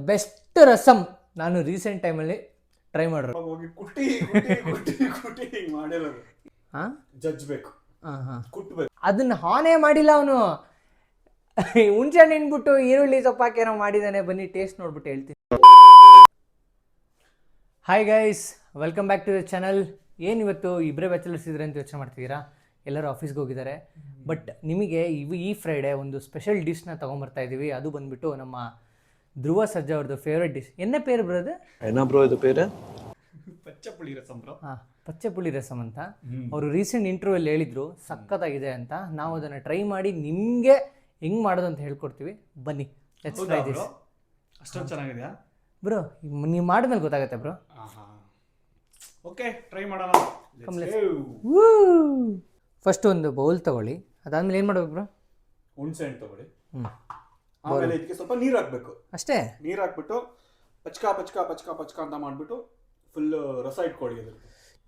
Best rasam ನಾನು recent ಟೈಮಲ್ಲಿ try ಮಾಡ್ರು ಹೋಗಿ ಕುಟ್ಟಿ ಹಿಂಗ್ ಮಾಡಿರೋದು. ಜಜ್ಬೇಕು, ಕುಟ್ಬೇಕು. ಅದನ್ನ ಹಾನೇ ಮಾಡಿಲ್ಲ ಅವನು. ಹುಣಸೆ ಹಣ್ಣು ಹಿಂಡ್ಬಿಟ್ಟು ಈರುಳ್ಳಿ ಸೊಪ್ಪಾಕಿ ಏನೋ ಮಾಡಿದ್ದಾನೆ. ಬನ್ನಿ ಟೇಸ್ಟ್ ನೋಡ್ಬಿಟ್ಟು ಹೇಳ್ತೀನಿ. Hi guys, welcome back to the channel. ಏನಿವತ್ತು ಇಬ್ಬರೇ ಬ್ಯಾಚಲರ್ಸ್ ಇದ್ರೆ ಅಂತ ಯೋಚನೆ ಮಾಡ್ತಿದ್ದೀರಾ? ಎಲ್ಲರೂ ಆಫೀಸ್ಗೆ ಹೋಗಿದ್ದಾರೆ. ಬಟ್ ನಿಮಗೆ ಈ ಫ್ರೈಡೇ ಒಂದು ಸ್ಪೆಷಲ್ ಡಿಶ್ನ ತೊಗೊಂಬರ್ತಾ ಇದ್ದೀವಿ. ಅದು ಬಂದುಬಿಟ್ಟು ನಮ್ಮ ಧ್ರುವ ಸರ್ಜಾ ಅವ್ರದ್ದು ಫೇವ್ರೆಟ್ ಡಿಶ್. ಎನ್ನ ಪೇರು ಬ್ರೋ ಅದು? ಬ್ರೋ ಇದು ಪೇರು ಪಚ್ಚಪುಳಿ ರಸಂ ಬ್ರೋ. ಹಾಂ, ಪಚ್ಚಪುಳಿ ರಸಂ ಅಂತ. ಅವರು ರೀಸೆಂಟ್ ಇಂಟರ್ವ್ಯೂಲ್ಲಿ ಹೇಳಿದ್ರು ಸಖತ್ತಾಗಿದೆ ಅಂತ. ನಾವು ಅದನ್ನು ಟ್ರೈ ಮಾಡಿ ನಿಮಗೆ ಹೆಂಗೆ ಮಾಡೋದು ಅಂತ ಹೇಳ್ಕೊಡ್ತೀವಿ. ಬನ್ನಿ, ಲೆಟ್ಸ್ ಟ್ರೈ ದಿಸ್. ಅಷ್ಟೊಂದು ಚೆನ್ನಾಗಿದೆಯಾ ಬ್ರೋ? ನೀವು ಮಾಡಿದ್ಮೇಲೆ ಗೊತ್ತಾಗುತ್ತೆ ಬ್ರೋ. ಓಕೆ, ಟ್ರೈ ಮಾಡೋಣ. ಫಸ್ಟ್ ಒಂದು ಬೌಲ್ ತಗೊಳ್ಳಿ. ಅದಾದ್ಮೇಲೆ ಏನು ಮಾಡ್ಬೇಕು ಬ್ರೋ? ಹುಣಸೆ ಹಣ್ಣು ತಗೊಳ್ಳಿ. ಆಮೇಲೆ ಇದಕ್ಕೆ ಸ್ವಲ್ಪ ನೀರು ಹಾಕ್ಬೇಕು. ಅಷ್ಟೇ? ನೀರು ಹಾಕ್ಬಿಟ್ಟು ಪಚ್ಕ ಪಚ್ಕ ಪಚ್ಕ ಪಚ್ಕ ಅಂತ ಮಾಡಿಬಿಟ್ಟು ಫುಲ್ ರಸ ಇಟ್ಕೊಳ್ಳಿ. ಅದು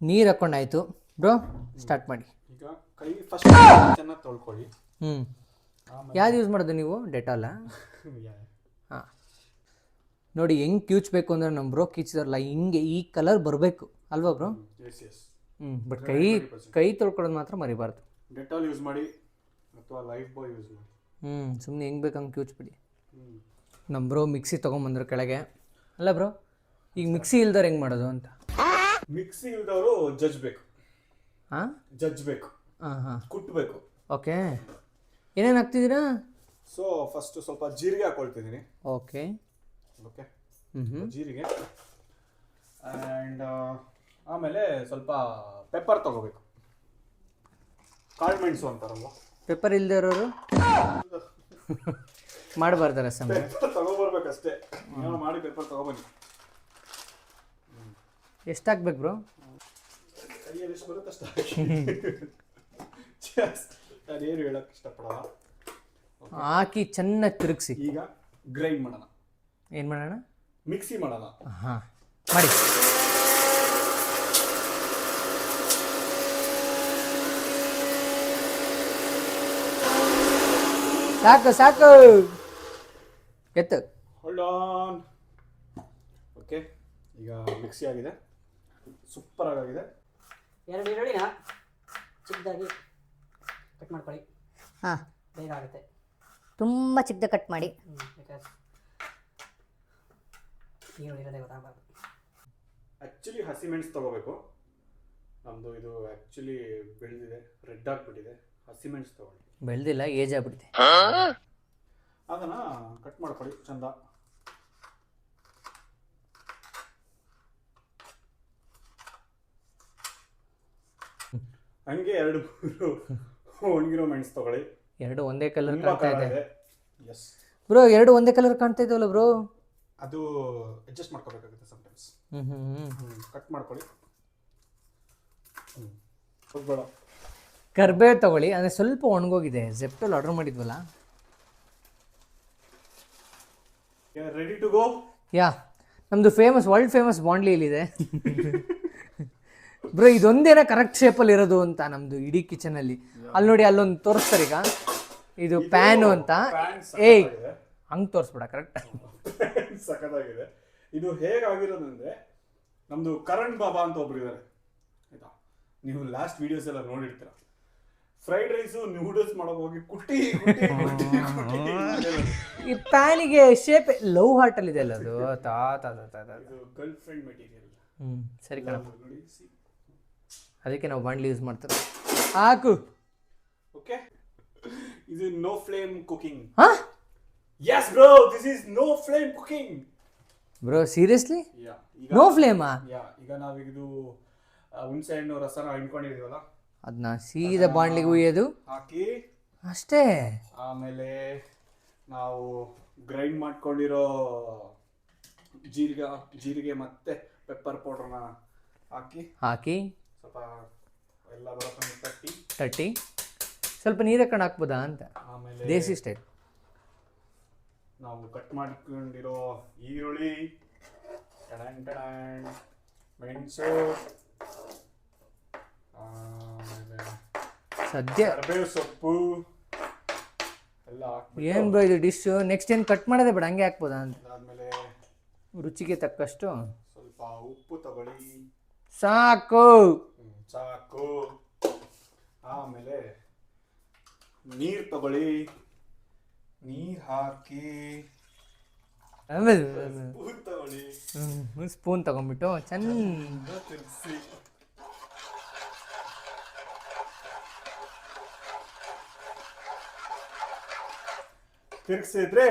ನೀರು ಹಾಕ್ಕೊಂಡಾಯ್ತು ಬ್ರೋ, ಸ್ಟಾರ್ಟ್ ಮಾಡಿ. ಈಗ ಕೈ ಫಸ್ಟ್ ಚೆನ್ನಾಗಿ ತೊಳ್ಕೊಳ್ಳಿ. ಯಾವ್ದು ಯೂಸ್ ಮಾಡೋದು ನೀವು? ಡೆಟಾಲ? ಹಾಂ, ನೋಡಿ ಹೆಂಗೆ ಕಿವುಚ್ಬೇಕು ಅಂದ್ರೆ ನಮ್ಮ ಬ್ರೋ ಕಿಚ್ಚಿದಾರಲ್ಲ ಹಿಂಗೆ ಈ ಕಲರ್ ಬರಬೇಕು ಅಲ್ವಾ ಬ್ರೋ? ಬಟ್ ಕೈ ತೊಳ್ಕೊಳ್ಳೋದು ಮಾತ್ರ ಮರಿಬಾರ್ದು. ಡೆಟಾಲ್ ಯೂಸ್ ಮಾಡಿ ಅಥವಾ ಲೈಫ್ ಬಾಯ್ ಯೂಸ್ ಮಾಡಿ. ಸುಮ್ಮನೆ ಹೆಂಗೆ ಬೇಕು ಹಂಗೆ ಕಿವುಚ್ಬಿಡಿ. ನಮ್ಮ ಬ್ರೋ ಮಿಕ್ಸಿ ತೊಗೊಂಬಂದ್ರು ಕೆಳಗೆ. ಅಲ್ಲ ಬ್ರೋ, ಈಗ ಮಿಕ್ಸಿ ಇಲ್ದವ್ರು ಹೆಂಗೆ ಮಾಡೋದು ಅಂತ? ಮಿಕ್ಸಿ ಇಲ್ದವರು ಜಜ್ಬೇಕು. ಹಾಂ, ಜಜ್ಬೇಕು. ಹಾಂ, ಕುಟ್ಟಬೇಕು. ಓಕೆ, ಏನೇನು ಹಾಕ್ತಿದ್ದೀರಾ? ಸೊ ಫಸ್ಟ್ ಸ್ವಲ್ಪ ಜೀರಿಗೆ ಹಾಕೊಳ್ತಿದ್ದೀನಿ. ಓಕೆ ಓಕೆ, ಜೀರಿಗೆ ಆ್ಯಂಡ್ ಆಮೇಲೆ ಸ್ವಲ್ಪ ಪೆಪ್ಪರ್ ತಗೋಬೇಕು. ಕಾಳು ಮೆಣಸು ಅಂತಾರಲ್ವ, ಪೆಪ್ಪರ್ ಇಲ್ಲದೆ ಇರೋರು ಮಾಡಬಾರ್ದ ರಸಮ್? ಪೆಪ್ಪರ್ ತಗೋಬರ್ಬೇಕಷ್ಟೇ. ಏನೋ ಮಾಡಿ ಪೆಪ್ಪರ್ ತಗೊಬನ್ನಿ. ಎಷ್ಟು ಹಾಕ್ಬೇಕು ಬ್ರೋ? ಕೈಯಲ್ಲಿ ಎಷ್ಟು ಬರುತ್ತೆ ಅಷ್ಟು ನಾನೇನು ಹೇಳಕ್ಕೆ ಇಷ್ಟಪಡಲ್ಲ. ಹಾಕಿ ಚೆನ್ನಾಗಿ ತಿರುಗಿಸಿ. ಈಗ ಗ್ರೈಂಡ್ ಮಾಡೋಣ. ಏನು ಮಾಡೋಣ? ಮಿಕ್ಸಿ ಮಾಡೋಣ. ಹಾಂ, ಮಾಡಿ. ಸಾಕು ಸಾಕು, ಎತ್ತು. Hold on. ಓಕೆ, ಈಗ ಮಿಕ್ಸಿ ಆಗಿದೆ, ಸೂಪರ್ ಆಗಿದೆ. ಎರಡು ಈರುಳ್ಳಿನ ಚಿಕ್ಕದಾಗಿ ಕಟ್ ಮಾಡ್ಕೊಳ್ಳಿ. ಹಾಂ, ಬೇಗ ಆಗುತ್ತೆ. ತುಂಬ ಚಿಕ್ಕದ ಕಟ್ ಮಾಡಿ. ಬಿಕಾಸ್ ಈರುಳ್ಳಿ ಇರೋದೇ ಗೊತ್ತಾಗಬಾರ್ದು. ಆ್ಯಕ್ಚುಲಿ ಹಸಿಮೆಣಸು ತೊಗೋಬೇಕು. ನಮ್ಮದು ಇದು ಆ್ಯಕ್ಚುಲಿ ಬೆಳೆದಿದೆ, ರೆಡ್ ಆಗಿಬಿಟ್ಟಿದೆ. ಹಸಿಮೆಣಸು ತೊಗೊಳ್ಳಿ. ಬೆಳೆದಿಲ್ಲ, ಏಜ್ ಆಗ್ಬಿಟ್ಟಿದೆ. ಅದನ್ನು ಕಟ್ ಮಾಡ್ಕೊಳ್ಳಿ ಚಂದ. ಹಂಗೆ 2-3 ಒಣಗಿರೋ ಮೆಣಸು ತೊಗೊಳ್ಳಿ. ಎರಡು ಒಂದೇ ಕಲರ್ ಕಾಣ್ತಾ ಇದೆ. ಎಸ್ ಬ್ರೋ, ಎರಡು ಒಂದೇ ಕಲರ್ ಕಾಣ್ತಾ ಇದ್ದಾವಲ್ಲ ಬ್ರೋ? ಅದು ಅಡ್ಜಸ್ಟ್ ಮಾಡ್ಕೋಬೇಕಾಗುತ್ತೆ ಸಮ್ಟೈಮ್ಸ್. ಕಟ್ ಮಾಡ್ಕೊಳ್ಳಿ. ಹೋಗ್ಬೇಡ. ಕರ್ಬೇವು ತಗೊಳ್ಳಿ. ಅಂದರೆ ಸ್ವಲ್ಪ ಒಣಗೋಗಿದೆ. ಜೆಪ್ಟೋಲ್ಲಿ ಆರ್ಡರ್ ಮಾಡಿದ್ವಲ್ಲ. Ready to go. ಯಾ, ನಮ್ಮದು ವರ್ಲ್ಡ್ ಫೇಮಸ್ ಬಾಂಡ್ಲಿ ಇಲ್ಲಿದೆ ಬ್ರೋ. ಇದೊಂದೇನ ಕರೆಕ್ಟ್ ಶೇಪಲ್ಲಿ ಇರೋದು ಅಂತ ನಮ್ಮದು ಇಡೀ ಕಿಚನಲ್ಲಿ. ಅಲ್ಲಿ ನೋಡಿ, ಅಲ್ಲೊಂದು ತೋರಿಸ್ತಾರೆ ಈಗ. ಇದು ಪ್ಯಾನು ಅಂತ. ಏಯ್, ಹಂಗೆ ತೋರಿಸ್ಬೇಡ, ಕರೆಕ್ಟ್ ಸಖತ್ತಾಗಿದೆ. ಇದು ಹೇಗಾಗಿರೋದಂದ್ರೆ, ನಮ್ಮದು ಕರಣ್ ಬಾಬಾ ಅಂತ ಒಬ್ರು ಇದ್ದಾರೆ ಆಯ್ತಾ. ನೀವು ಲಾಸ್ಟ್ ವಿಡಿಯೋಸ್ ಎಲ್ಲ ನೋಡಿರ್ತೀರ. ಫ್ರೈಡ್ ರೈಸು ನೂಡಲ್ಸ್ ಮಾಡೋಕೆ ಹೋಗಿ ಕುಟ್ಟಿ ಈ ಪ್ಯಾನಿಗೆ ಶೇಪ್ ಲವ್ ಹಾರ್ಟಲ್ಲಿ ಇದೆ ಅಲ್ಲ ಅದು. ಇದು ಗರ್ಲ್ ಫ್ರೆಂಡ್ ಮೆಟೀರಿಯಲ್. ಸರಿ ಕಣ, ನೋಡಿ. ಅದಕ್ಕೆ ನಾವು ಬಾಂಡ್ಲಿ ಯೂಸ್ ಮಾಡ್ತಾರೆ. ಹಾಕು. ಓಕೆ, ಇದು ನೋ ಫ್ಲೇಮ್ ಕುಕಿಂಗ್. ಹಾ, yes bro, this is no flame cooking. Bro seriously? Yeah. No ಫ್ಲೇಮಾ? ಯಾ. ಈಗ ನಾವಿದು ಹುಣಸೆ ಹಣ್ಣು ರಸನ ಹಿಂಡ್ಕೊಂಡಿದೀವಲ್ಲ, ಅದನ್ನ ಸೀದಾ ಬಾಂಡ್ಲಿಗೆ ಹುಯ್ಯೋದು, ಹಾಕಿ ಅಷ್ಟೇ. ಆಮೇಲೆ ನಾವು ಗ್ರೈಂಡ್ ಮಾಡ್ಕೊಂಡಿರೋ ಜೀರಿಗೆ ಮತ್ತೆ ಪೆಪ್ಪರ್ ಪೌಡ್ರನ್ನ ಹಾಕಿ ಸ್ವಲ್ಪ ಎಲ್ಲ ಬರೋತನ ತಟ್ಟಿ ಸ್ವಲ್ಪ ನೀರು ಹಾಕೊಂಡು ಹಾಕ್ಬೋದಾ ಅಂತ. ಆಮೇಲೆ ದೇಸಿ ಸ್ಟೈಲ್ ನಾವು ಕಟ್ ಮಾಡ್ಕೊಂಡಿರೋ ಈರುಳ್ಳಿ, ಮೆಣಸು, ಸದ್ಯ ಕರಿಬೇವು ಸೊಪ್ಪು ಎಲ್ಲ ಹಾಕ್ಬಿಟ್ಟು ಏನು ಬ್ರೋ ಇದು ಡಿಶ್? ನೆಕ್ಸ್ಟ್ ಏನು ಕಟ್ ಮಾಡೋದೇ ಬೇಡ, ಹಂಗೆ ಹಾಕ್ಬೋದಾ ಅಂತ. ಅದಾದಮೇಲೆ ರುಚಿಗೆ ತಕ್ಕಷ್ಟು ಸ್ವಲ್ಪ ಉಪ್ಪು ತಗೊಳ್ಳಿ. ಸಾಕು. ಸಾಕು. ಆಮೇಲೆ ನೀರು ತಗೊಳ್ಳಿ. ನೀರು ಹಾಕಿ ಆಮೇಲೆ ಸ್ಪೂನ್ ತಗೊಳ್ಳಿ. ಸ್ಪೂನ್ ತಗೊಂಡ್ಬಿಟ್ಟು ಚೆಂದ ತಿರ್ಗಿಸಿ. ತಿರ್ಗಿಸಿದ್ರೆ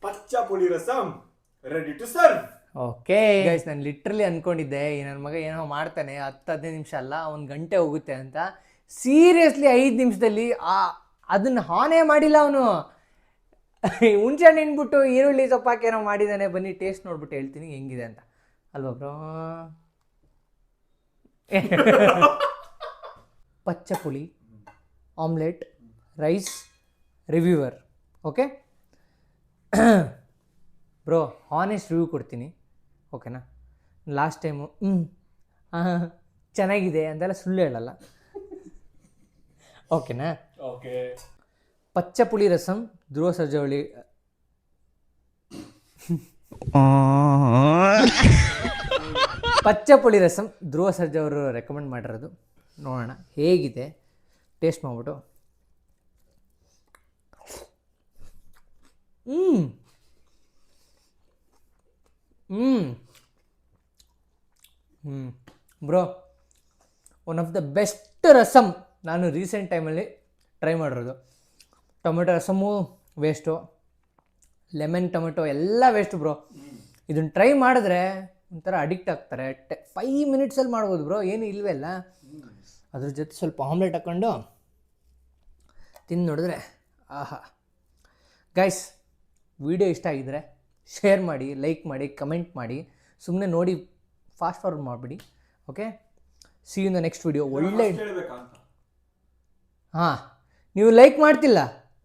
pacha puli rasam ready to serve. Okay guys, ನಾನು ಲಿಟ್ರಲಿ ಅನ್ಕೊಂಡಿದ್ದೆ ಈ ನನ್ನ ಮಗ ಏನೋ ಮಾಡ್ತಾನೆ 10-15 ನಿಮಿಷ ಅಲ್ಲ 1 ಗಂಟೆ ಹೋಗುತ್ತೆ ಅಂತ. ಸೀರಿಯಸ್ಲಿ 5 ನಿಮಿಷದಲ್ಲಿ ಅದನ್ನ ಹಾನೇ ಮಾಡಿಲ್ಲ ಅವನು. ಹುಣಸೆ ಹಣ್ಣು ಹಿಂಡ್ಬಿಟ್ಟು ಈರುಳ್ಳಿ ಸೊಪ್ಪು ಹಾಕಿ ಏನೋ ಮಾಡಿದ್ದಾನೆ. ಬನ್ನಿ ಟೇಸ್ಟ್ ನೋಡ್ಬಿಟ್ಟು ಹೇಳ್ತೀನಿ ಹೆಂಗಿದೆ ಅಂತ, ಅಲ್ವಾ bro? Pacha puli, omelette, rice, reviewer. Okay bro, honest review ಕೊಡ್ತೀನಿ, ಓಕೆನಾ? ಲಾಸ್ಟ್ ಟೈಮು ಚೆನ್ನಾಗಿದೆ ಅಂತೆಲ್ಲ ಸುಳ್ಳು ಹೇಳಲ್ಲ, ಓಕೆನಾ? ಓಕೆ. ಪಚ್ಚ ಪುಳಿ ರಸಂ ಧ್ರುವ ಸರ್ಜಾವಳಿ. ಪಚ್ಚ ಪುಳಿ ರಸಂ ಧ್ರುವ ಸರ್ಜಾ ಅವರು ರೆಕಮೆಂಡ್ ಮಾಡಿರೋದು. ನೋಡೋಣ ಹೇಗಿದೆ, ಟೇಸ್ಟ್ ಮಾಡ್ಬಿಟ್ಟು. Bro, one of the best rasam ನಾನು ರೀಸೆಂಟ್ ಟೈಮಲ್ಲಿ ಟ್ರೈ ಮಾಡಿರೋದು. Tomato rasam waste, lemon tomato ಎಲ್ಲ ವೇಸ್ಟು ಬ್ರೋ. ಇದನ್ನು ಟ್ರೈ ಮಾಡಿದ್ರೆ ಒಂಥರ ಅಡಿಕ್ಟ್ ಆಗ್ತಾರೆ. 5 ಮಿನಿಟ್ಸಲ್ಲಿ ಮಾಡ್ಬೋದು ಬ್ರೋ, ಏನು ಇಲ್ವೇ ಇಲ್ಲ. ಅದ್ರ ಜೊತೆ ಸ್ವಲ್ಪ ಆಮ್ಲೆಟ್ ಹಾಕ್ಕೊಂಡು ತಿಂದು ನೋಡಿದ್ರೆ ಆಹಾ. ಗೈಸ್, ವಿಡಿಯೋ ಇಷ್ಟ ಆಗಿದ್ರೆ ಶೇರ್ ಮಾಡಿ, ಲೈಕ್ ಮಾಡಿ, ಕಮೆಂಟ್ ಮಾಡಿ. ಸುಮ್ಮನೆ ನೋಡಿ ಫಾಸ್ಟ್ ಫಾರ್ವರ್ಡ್ ಮಾಡಿಬಿಡಿ. Okay, see you in the next video. ಒಳ್ಳೆ ಹಾಂ, ನೀವು ಲೈಕ್ ಮಾಡ್ತಿಲ್ಲ,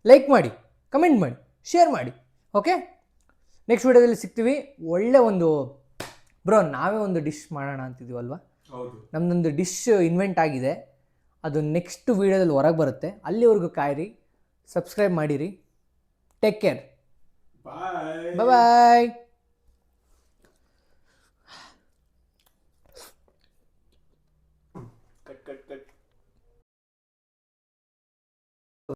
ಲೈಕ್ ಮಾಡಿ, ಕಮೆಂಟ್ ಮಾಡಿ, ಶೇರ್ ಮಾಡಿ. ಓಕೆ, ನೆಕ್ಸ್ಟ್ ವಿಡಿಯೋದಲ್ಲಿ ಸಿಗ್ತೀವಿ. ಒಳ್ಳೆ ಒಂದು ಬ್ರೋ, ನಾವೇ ಒಂದು ಡಿಶ್ ಮಾಡೋಣ ಅಂತಿದ್ದೀವಲ್ವ? ಹೌದು, ನಮ್ಮದೊಂದು ಡಿಶ್ ಇನ್ವೆಂಟ್ ಆಗಿದೆ. ಅದು ನೆಕ್ಸ್ಟ್ ವೀಡಿಯೋದಲ್ಲಿ ಹೊರಗೆ ಬರುತ್ತೆ. ಅಲ್ಲಿವರೆಗೂ ಕಾಯಿರಿ, ಸಬ್ಸ್ಕ್ರೈಬ್ ಮಾಡಿರಿ. ಟೇಕ್ ಕೇರ್, ಬಾಯ್ ಬಾಯ್.